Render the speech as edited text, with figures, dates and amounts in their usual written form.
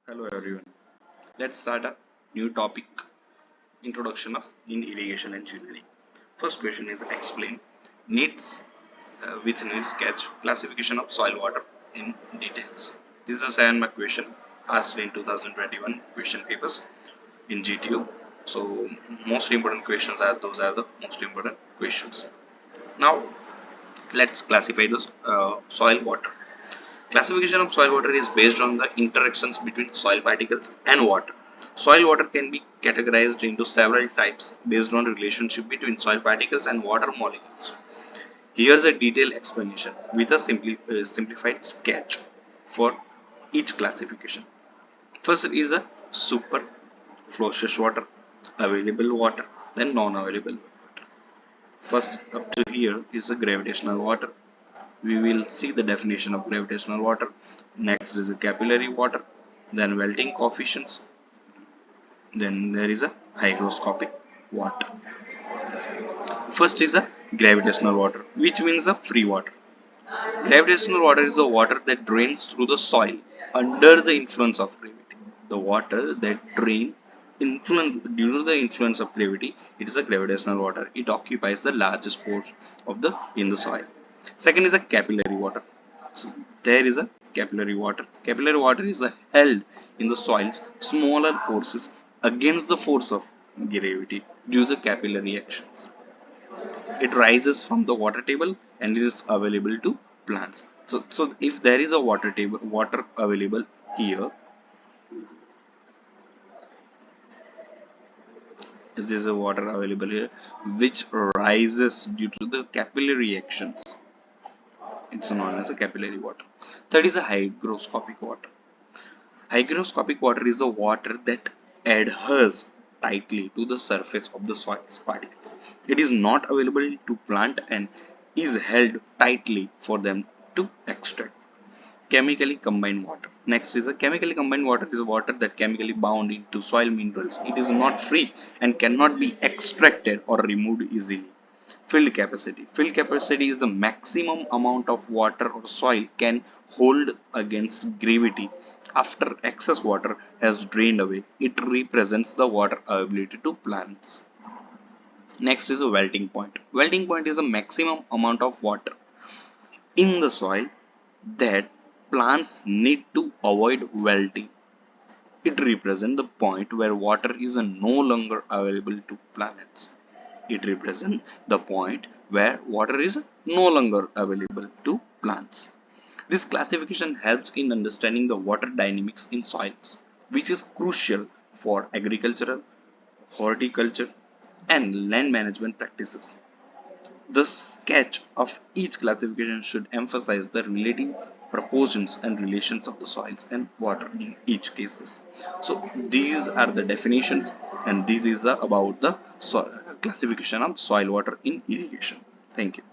Hello everyone. Let's start a new topic, introduction of in irrigation engineering. First question is explain needs with needs sketch classification of soil water in details. This is a 7 mark question asked in 2021 question papers in GTO. So most important questions are those are the most important questions. Now let's classify the soil water. Classification of soil water is based on the interactions between soil particles and water. Soil water can be categorized into several types based on relationship between soil particles and water molecules. Here's a detailed explanation with a simplified sketch for each classification. First is a superfluous water, available water, then non-available water. First up to here is a gravitational water. We will see the definition of gravitational water. Next is a capillary water, then melting coefficients, then there is a hygroscopic water. First is a gravitational water, which means a free water. Gravitational water is the water that drains through the soil under the influence of gravity. The water that drain influence due to the influence of gravity, it is a gravitational water. It occupies the largest portion of the in the soil. Second is a capillary water. So there is a capillary water. Capillary water is held in the soil's smaller forces against the force of gravity due to capillary actions. It rises from the water table and it is available to plants. So if there is a water available here, if there is a water available here which rises due to the capillary actions, it's known as a capillary water. Third is a hygroscopic water. Hygroscopic water is the water that adheres tightly to the surface of the soil's particles. It is not available to plant and is held tightly for them to extract. Chemically combined water. Next is a chemically combined water is water that chemically bound into soil minerals. It is not free and cannot be extracted or removed easily. Field capacity. Field capacity is the maximum amount of water or soil can hold against gravity after excess water has drained away. It represents the water availability to plants. Next is a wilting point. Wilting point is the maximum amount of water in the soil that plants need to avoid wilting. It represents the point where water is no longer available to plants. It represents the point where water is no longer available to plants. This classification helps in understanding the water dynamics in soils, which is crucial for agricultural, horticulture, and land management practices. The sketch of each classification should emphasize the relative proportions and relations of the soils and water in each cases. So these are the definitions and this is about the classification of soil water in irrigation. Thank you.